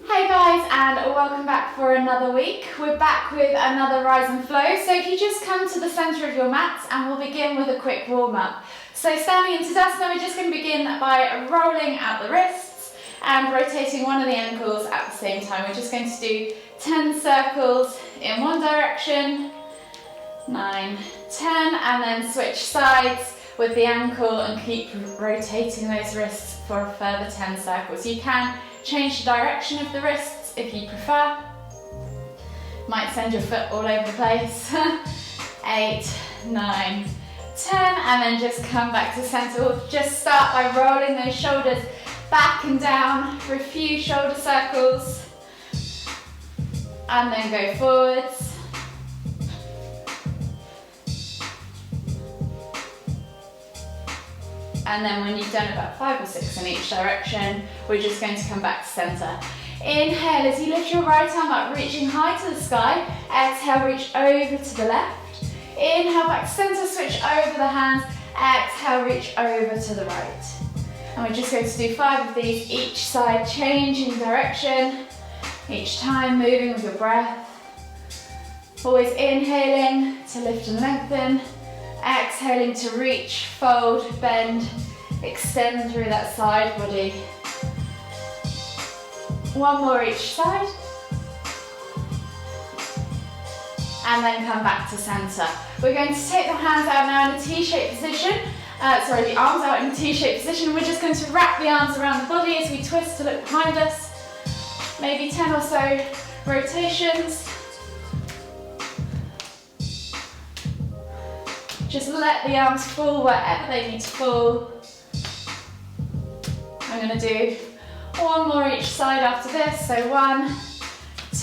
Hey guys, and welcome back for another week. We're back with another rise and flow. So if you just come to the centre of your mat, and we'll begin with a quick warm up. So standing in Tadasana, we're just going to begin by rolling out the wrists and rotating one of the ankles at the same time. We're just going to do 10 circles in one direction, 9, 10, and then switch sides with the ankle and keep rotating those wrists for a further 10 circles. You can change the direction of the wrists if you prefer. Might send your foot all over the place. 8, 9, 10, and then just come back to center. We'll just start by rolling those shoulders back and down for a few shoulder circles, and then go forwards. And then when you've done about 5 or 6 in each direction, we're just going to come back to center. Inhale as you lift your right arm up, reaching high to the sky. Exhale, reach over to the left. Inhale, back to center, switch over the hands. Exhale, reach over to the right. And we're just going to do 5 of these each side, changing direction. Each time moving with your breath. Always inhaling to lift and lengthen. Exhaling to reach, fold, bend, extend through that side body. One more each side. And then come back to center. We're going to take the hands out now in a T-shaped position. The arms out in a T-shaped position. We're just going to wrap the arms around the body as we twist to look behind us. Maybe 10 or so rotations. Just let the arms fall wherever they need to fall. I'm going to do one more each side after this. So 1,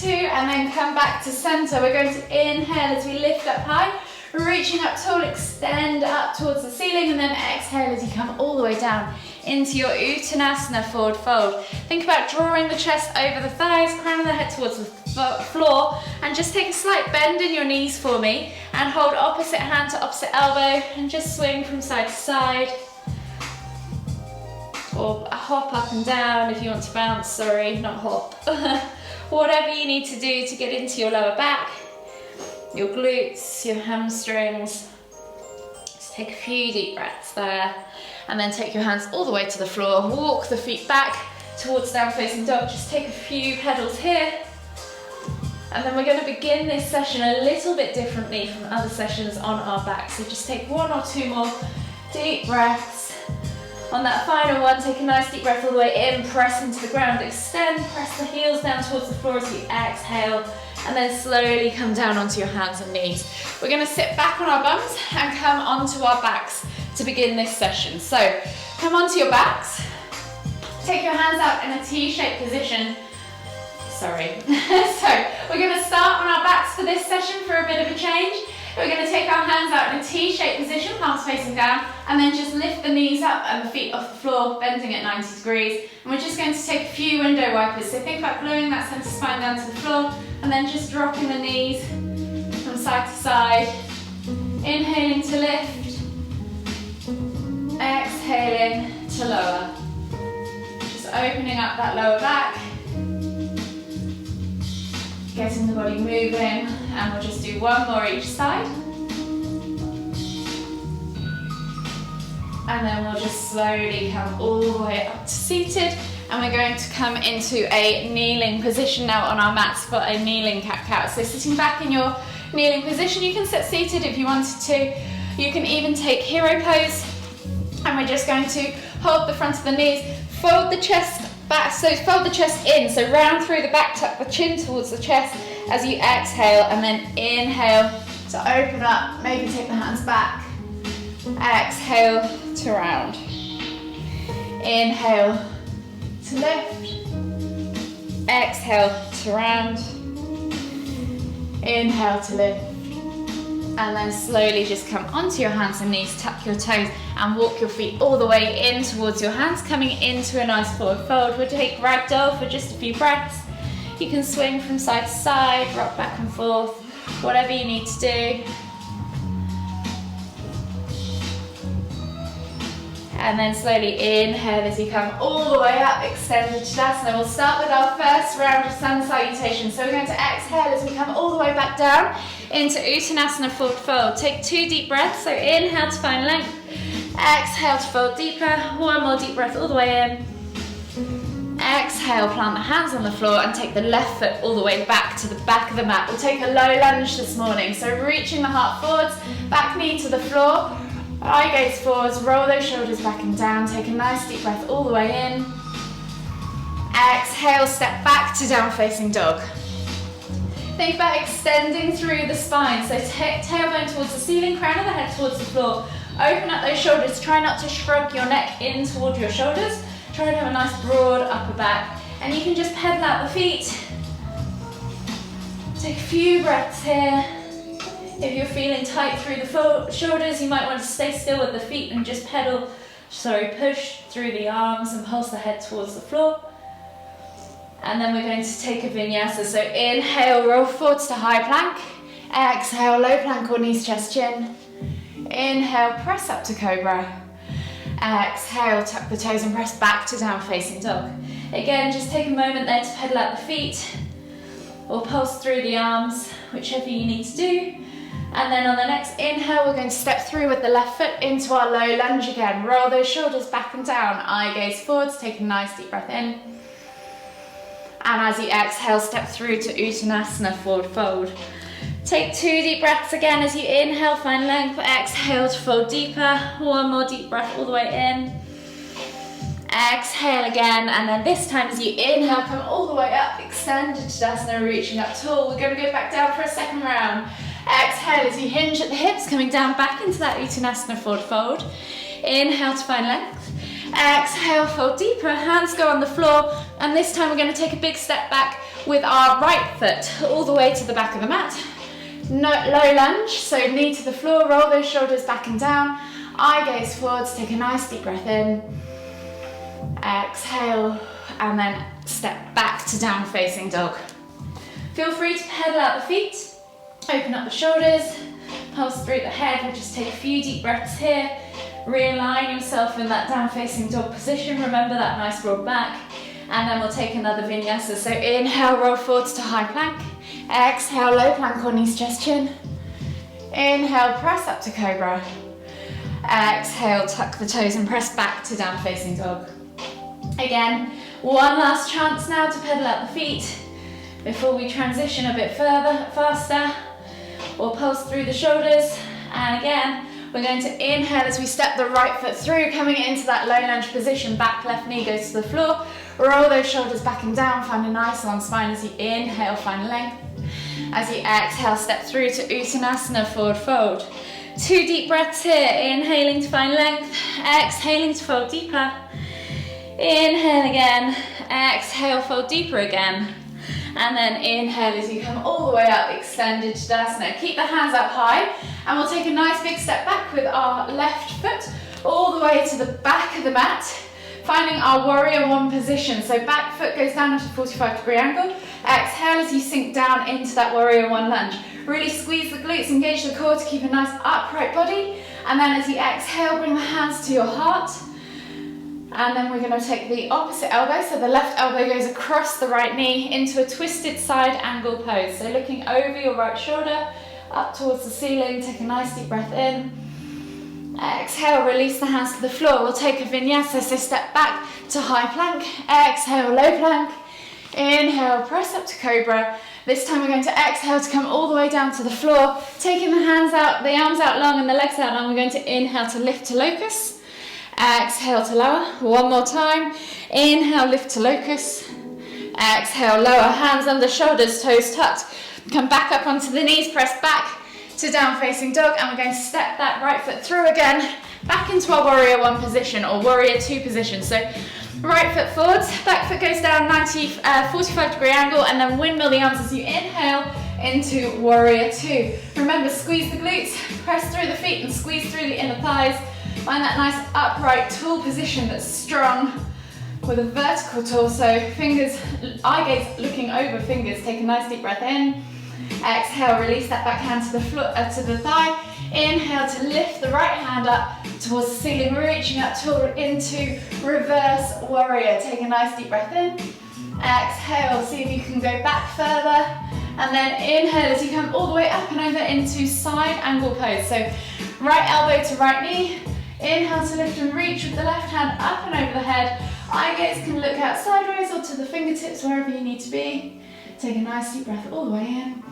2, and then come back to center. We're going to inhale as we lift up high, reaching up tall, extend up towards the ceiling, and then exhale as you come all the way down into your Uttanasana forward fold. Think about drawing the chest over the thighs, crown of the head towards the floor, and just take a slight bend in your knees for me, and hold opposite hand to opposite elbow, and just swing from side to side, or hop up and down if you want to bounce, sorry, not hop. Whatever you need to do to get into your lower back, your glutes, your hamstrings. Just take a few deep breaths there, and then take your hands all the way to the floor, walk the feet back towards down facing dog. Just take a few pedals here. And then we're going to begin this session a little bit differently from other sessions on our back. So just take 1 or 2 more deep breaths. On that final one, take a nice deep breath all the way in, press into the ground, extend, press the heels down towards the floor as you exhale, and then slowly come down onto your hands and knees. We're going to sit back on our bums and come onto our backs to begin this session. So come onto your backs, take your hands out in a T-shaped position. So we're going to start on our backs for this session for a bit of a change. We're going to take our hands out in a T-shaped position, palms facing down, and then just lift the knees up and the feet off the floor, bending at 90 degrees. And we're just going to take a few window wipers. So think about gluing that centre spine down to the floor, and then just dropping the knees from side to side. Inhaling to lift, exhaling to lower. Just opening up that lower back. Getting the body moving, and we'll just do 1 more each side. And then we'll just slowly come all the way up to seated, and we're going to come into a kneeling position now on our mats for a kneeling cat-cow. So sitting back in your kneeling position, you can sit seated if you wanted to. You can even take hero pose, and we're just going to hold the front of the knees, fold the chest back, so fold the chest in, so round through the back, tuck the chin towards the chest as you exhale, and then inhale to open up, maybe take the hands back, exhale to round, inhale to lift, exhale to round, inhale to lift, and then slowly just come onto your hands and knees, tuck your toes, and walk your feet all the way in towards your hands, coming into a nice forward fold. We'll take ragdoll for just a few breaths. You can swing from side to side, rock back and forth, whatever you need to do. And then slowly inhale as you come all the way up, extended Tadasana. We'll start with our first round of sun salutations. So we're going to exhale as we come all the way back down into Uttanasana forward fold. Take 2 deep breaths. So inhale to find length. Exhale to fold deeper. 1 more deep breath all the way in. Exhale, plant the hands on the floor and take the left foot all the way back to the back of the mat. We'll take a low lunge this morning. So reaching the heart forwards, back knee to the floor, eye gaze forwards, roll those shoulders back and down. Take a nice deep breath all the way in. Exhale, step back to down facing dog. Think about extending through the spine. So tailbone towards the ceiling, crown of the head towards the floor. Open up those shoulders. Try not to shrug your neck in toward your shoulders. Try to have a nice broad upper back. And you can just pedal out the feet. Take a few breaths here. If you're feeling tight through the shoulders, you might want to stay still with the feet and just push through the arms and pulse the head towards the floor. And then we're going to take a vinyasa. So inhale, roll forwards to high plank. Exhale, low plank or knees, chest, chin. Inhale, press up to cobra. Exhale, tuck the toes and press back to down facing dog. Again, just take a moment there to pedal out the feet or pulse through the arms, whichever you need to do. And then on the next inhale, we're going to step through with the left foot into our low lunge again. Roll those shoulders back and down, eye gaze forwards, take a nice deep breath in. And as you exhale, step through to Uttanasana forward fold. Take 2 deep breaths again as you inhale, find length. Exhale to fold deeper. 1 more deep breath all the way in. Exhale again, and then this time as you inhale, come all the way up, extended Tadasana, reaching up tall. We're going to go back down for a second round. Exhale as you hinge at the hips, coming down back into that Uttanasana forward fold. Inhale to find length. Exhale, fold deeper, hands go on the floor, and this time we're going to take a big step back with our right foot all the way to the back of the mat. Low lunge, so knee to the floor, roll those shoulders back and down, eye gaze forwards, take a nice deep breath in. Exhale, and then step back to down facing dog. Feel free to pedal out the feet, open up the shoulders, pulse through the head. We'll just take a few deep breaths here. Realign yourself in that down facing dog position. Remember that nice broad back. And then we'll take another vinyasa. So inhale, roll forwards to high plank. Exhale, low plank or knees, chest, chin. Inhale, press up to cobra. Exhale, tuck the toes and press back to down facing dog. Again, one last chance now to pedal out the feet before we transition a bit faster. We'll pulse through the shoulders, and again, we're going to inhale as we step the right foot through, coming into that low lunge position. Back left knee goes to the floor. Roll those shoulders back and down, find a nice long spine as you inhale, find length. As you exhale, step through to Uttanasana forward fold. 2 deep breaths here, inhaling to find length, exhaling to fold deeper. Inhale again, exhale, fold deeper again. And then inhale as you come all the way up, extended Tadasana. Keep the hands up high, and we'll take a nice big step back with our left foot all the way to the back of the mat, finding our warrior one position. So back foot goes down at a 45-degree angle. Exhale as you sink down into that warrior one lunge. Really squeeze the glutes, engage the core to keep a nice upright body. And then as you exhale, bring the hands to your heart. And then we're going to take the opposite elbow, so the left elbow goes across the right knee into a twisted side angle pose. So looking over your right shoulder, up towards the ceiling, take a nice deep breath in. Exhale, release the hands to the floor. We'll take a vinyasa, so step back to high plank. Exhale, low plank. Inhale, press up to cobra. This time we're going to exhale to come all the way down to the floor, taking the hands out, the arms out long and the legs out long. We're going to inhale to lift to locust. Exhale to lower, 1 more time. Inhale, lift to locust. Exhale, lower, hands under shoulders, toes tucked. Come back up onto the knees, press back to down facing dog, and we're going to step that right foot through again, back into our warrior one position or warrior two position. So right foot forwards, back foot goes down 45-degree angle, and then windmill the arms as you inhale into warrior two. Remember, squeeze the glutes, press through the feet and squeeze through the inner thighs. Find that nice upright tall position that's strong with a vertical torso. Fingers, eye gaze looking over fingers. Take a nice deep breath in. Exhale, release that back hand to the thigh. Inhale to lift the right hand up towards the ceiling, reaching up into reverse warrior. Take a nice deep breath in. Exhale, see if you can go back further. And then inhale as you come all the way up and over into side angle pose. So right elbow to right knee. Inhale to lift and reach with the left hand up and over the head. Eye gaze can look out sideways or to the fingertips, wherever you need to be. Take a nice deep breath all the way in.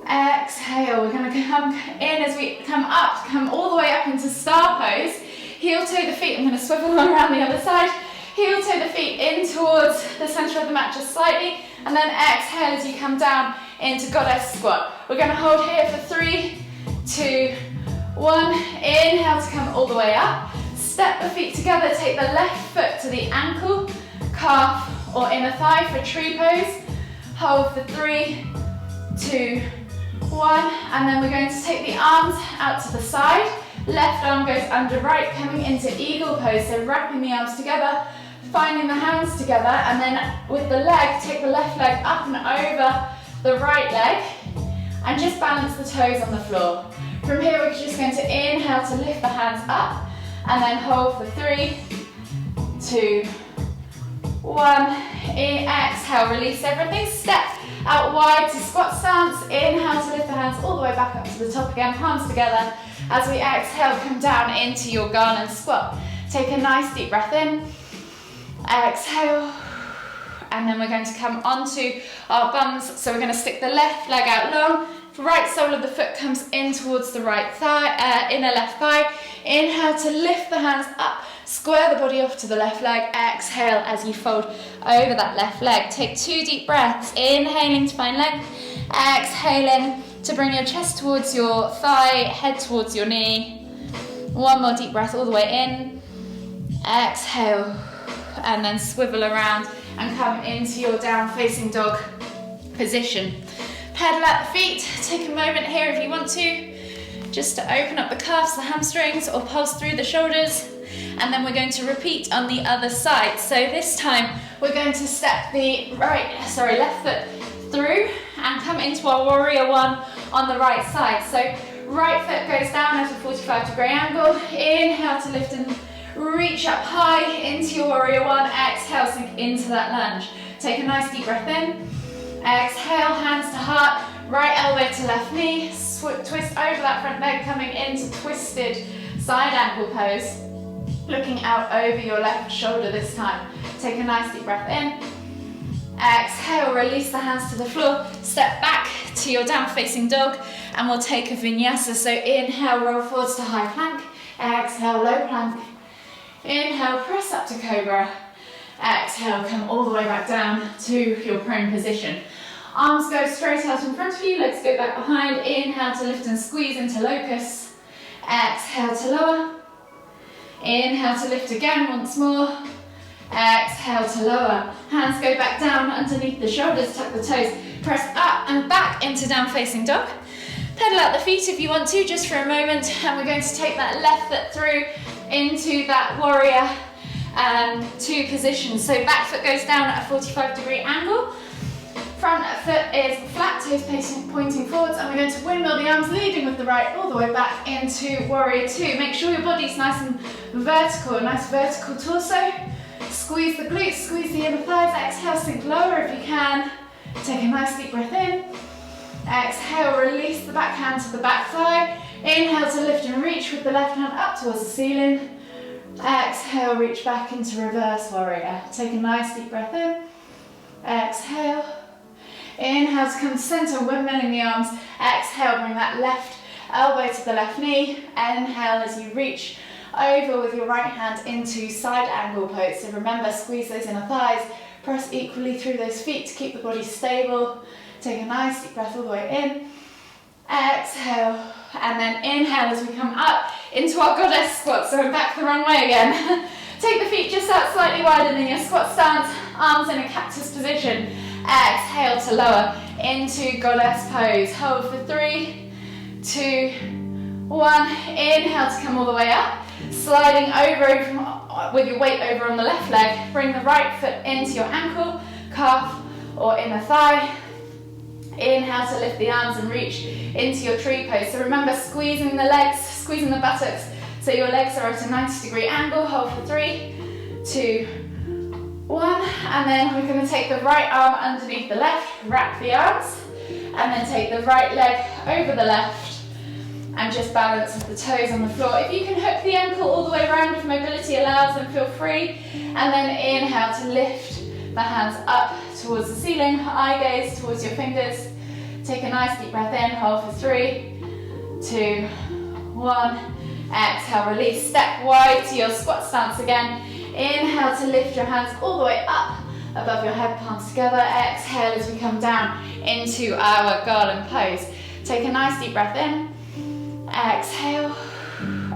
Exhale, we're going to come in as we come up, come all the way up into star pose. Heel toe the feet, I'm going to swivel around the other side. Heel toe the feet in towards the center of the mat just slightly, and then exhale as you come down into goddess squat. We're going to hold here for 3, 2, 1. Inhale to come all the way up. Step the feet together, take the left foot to the ankle, calf or inner thigh for tree pose. Hold for 3, 2, 1, and then we're going to take the arms out to the side. Left arm goes under right, coming into eagle pose, so wrapping the arms together, finding the hands together, and then with the leg, take the left leg up and over the right leg, and just balance the toes on the floor. From here, we're just going to inhale to lift the hands up, and then hold for 3, 2, 1. Exhale, release everything. Step out wide to squat stance. Inhale to lift the hands all the way back up to the top again, palms together. As we exhale, come down into your garland squat. Take a nice deep breath in. Exhale. And then we're going to come onto our bums. So we're going to stick the left leg out long. Right sole of the foot comes in towards the right thigh, inner left thigh. Inhale to lift the hands up. Square the body off to the left leg. Exhale as you fold over that left leg. Take 2 deep breaths. Inhaling to find length. Exhaling to bring your chest towards your thigh, head towards your knee. 1 more deep breath all the way in. Exhale. And then swivel around and come into your down facing dog position. Pedal out the feet. Take a moment here if you want to, just to open up the calves, the hamstrings, or pulse through the shoulders. And then we're going to repeat on the other side. So this time we're going to step the left foot through and come into our warrior 1 on the right side. So right foot goes down at a 45-degree angle. Inhale to lift and reach up high into your warrior 1. Exhale, sink into that lunge. Take a nice deep breath in. Exhale, hands to heart. Right elbow to left knee. Twist over that front leg, coming into twisted side angle pose. Looking out over your left shoulder this time. Take a nice deep breath in. Exhale, release the hands to the floor. Step back to your down facing dog and we'll take a vinyasa. So inhale, roll forwards to high plank. Exhale, low plank. Inhale, press up to cobra. Exhale, come all the way back down to your prone position. Arms go straight out in front of you, legs go back behind. Inhale to lift and squeeze into locust. Exhale to lower. Inhale to lift again once more. Exhale to lower. Hands go back down underneath the shoulders, tuck the toes. Press up and back into down facing dog. Pedal out the feet if you want to, just for a moment. And we're going to take that left foot through into that warrior 2 position. So back foot goes down at a 45-degree angle. Front foot is flat, toes pointing forwards, and we're going to windmill the arms, leading with the right all the way back into warrior 2. Make sure your body's nice and vertical, a nice vertical torso. Squeeze the glutes, squeeze the inner thighs. Exhale, sink lower if you can. Take a nice deep breath in. Exhale, release the back hand to the back thigh. Inhale to lift and reach with the left hand up towards the ceiling. Exhale, reach back into reverse warrior. Take a nice deep breath in. Exhale. Inhale to come to center, windmilling the arms. Exhale, bring that left elbow to the left knee. Inhale as you reach over with your right hand into side angle pose. So remember, squeeze those inner thighs. Press equally through those feet to keep the body stable. Take a nice deep breath all the way in. Exhale. And then inhale as we come up into our goddess squat. So we're back the wrong way again. Take the feet just out slightly wider than your squat stance. Arms in a cactus position. Exhale to lower into goddess pose. Hold for 3, 2, 1. Inhale to come all the way up. Sliding over with your weight over on the left leg. Bring the right foot into your ankle, calf or inner thigh. Inhale to lift the arms and reach into your tree pose. So remember, squeezing the legs, squeezing the buttocks, so your legs are at a 90-degree angle. Hold for 3, 2, 1. And then we're going to take the right arm underneath the left, wrap the arms, and then take the right leg over the left, and just balance the toes on the floor. If you can hook the ankle all the way around, if mobility allows, then feel free. And then inhale to lift the hands up towards the ceiling, eye gaze towards your fingers. Take a nice deep breath in, hold for 3, 2, 1. Exhale, release, step wide to your squat stance again. Inhale to lift your hands all the way up above your head, palms together. Exhale as we come down into our garland pose. Take a nice deep breath in. Exhale.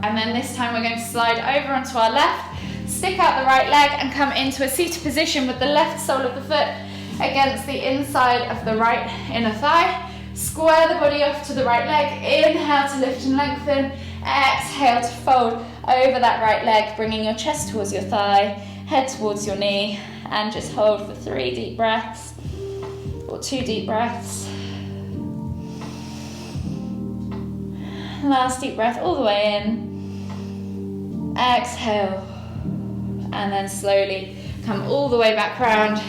And then this time we're going to slide over onto our left. Stick out the right leg and come into a seated position with the left sole of the foot against the inside of the right inner thigh. Square the body off to the right leg. Inhale to lift and lengthen. Exhale to fold over that right leg, bringing your chest towards your thigh, head towards your knee, and just hold for 3 deep breaths, or 2 deep breaths. Last deep breath all the way in. Exhale. And then slowly come all the way back round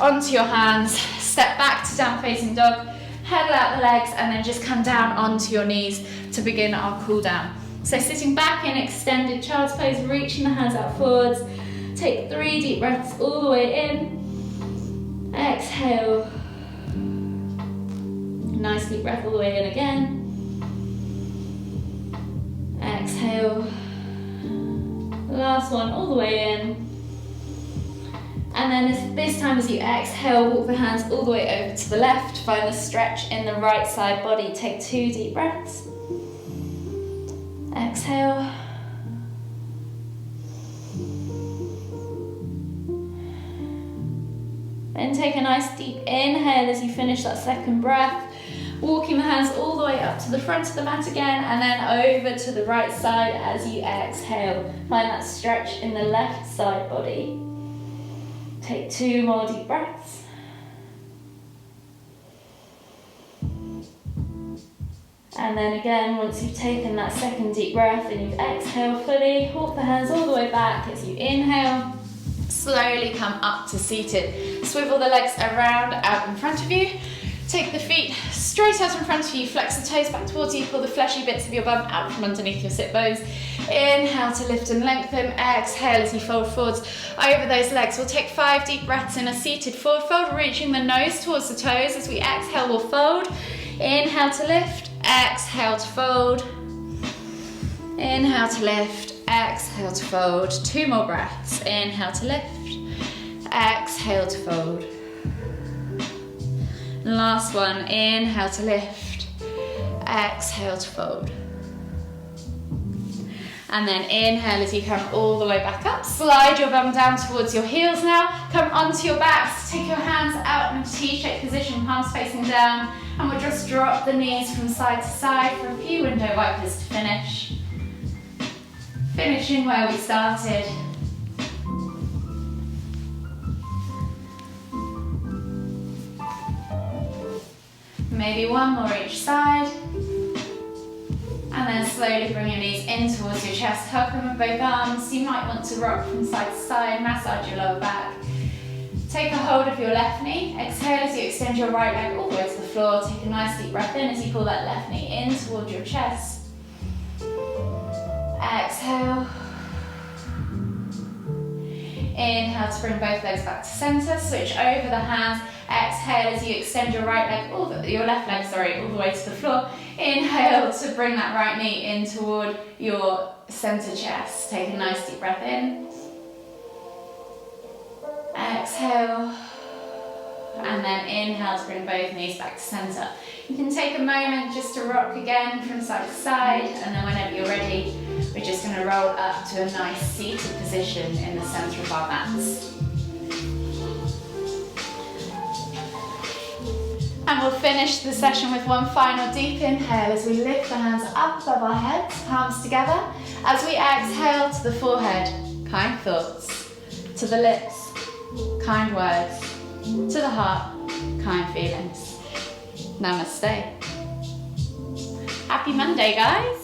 onto your hands. Step back to down facing dog. Pedal out the legs and then just come down onto your knees to begin our cool down. So sitting back in extended child's pose, reaching the hands out forwards. Take 3 deep breaths all the way in. Exhale. Nice deep breath all the way in again. Exhale. Last one all the way in. And then this time as you exhale, walk the hands all the way over to the left. Find the stretch in the right side body. Take 2 deep breaths. Exhale. Then take a nice deep inhale as you finish that second breath. Walking the hands all the way up to the front of the mat again, and then over to the right side as you exhale. Find that stretch in the left side body. Take 2 more deep breaths. And then again, once you've taken that second deep breath and you've exhaled fully, walk the hands all the way back as you inhale. Slowly come up to seated. Swivel the legs around out in front of you. Take the feet straight out in front of you. Flex the toes back towards you. Pull the fleshy bits of your bum out from underneath your sit bones. Inhale to lift and lengthen. Exhale as you fold forwards over those legs. We'll take 5 deep breaths in a seated forward fold, reaching the nose towards the toes. As we exhale, we'll fold. Inhale to lift. Exhale to fold. Inhale to lift. Exhale to fold. 2 more breaths. Inhale to lift. Exhale to fold. Last one. Inhale to lift. Exhale to fold. And then inhale as you come all the way back up. Slide your bum down towards your heels now. Come onto your backs. Take your hands out in a T-shaped position, palms facing down. And we'll just drop the knees from side to side for a few window wipers to finish. Finishing where we started. Maybe 1 more each side. And then slowly bring your knees in towards your chest. Hug them with both arms. You might want to rock from side to side, massage your lower back. Take a hold of your left knee. Exhale as you extend your right leg all the way to the floor. Take a nice deep breath in as you pull that left knee in towards your chest. Exhale. Inhale to bring both legs back to center. Switch over the hands. Exhale as you extend your right leg, your left leg, all the way to the floor. Inhale to bring that right knee in toward your center chest. Take a nice deep breath in. Exhale. And then inhale to bring both knees back to center. You can take a moment just to rock again from side to side, and then whenever you're ready, we're just going to roll up to a nice seated position in the center of our mats. And we'll finish the session with 1 final deep inhale as we lift the hands up above our heads, palms together. As we exhale to the forehead, kind thoughts. To the lips, kind words. To the heart, kind feelings. Namaste. Happy Monday, guys.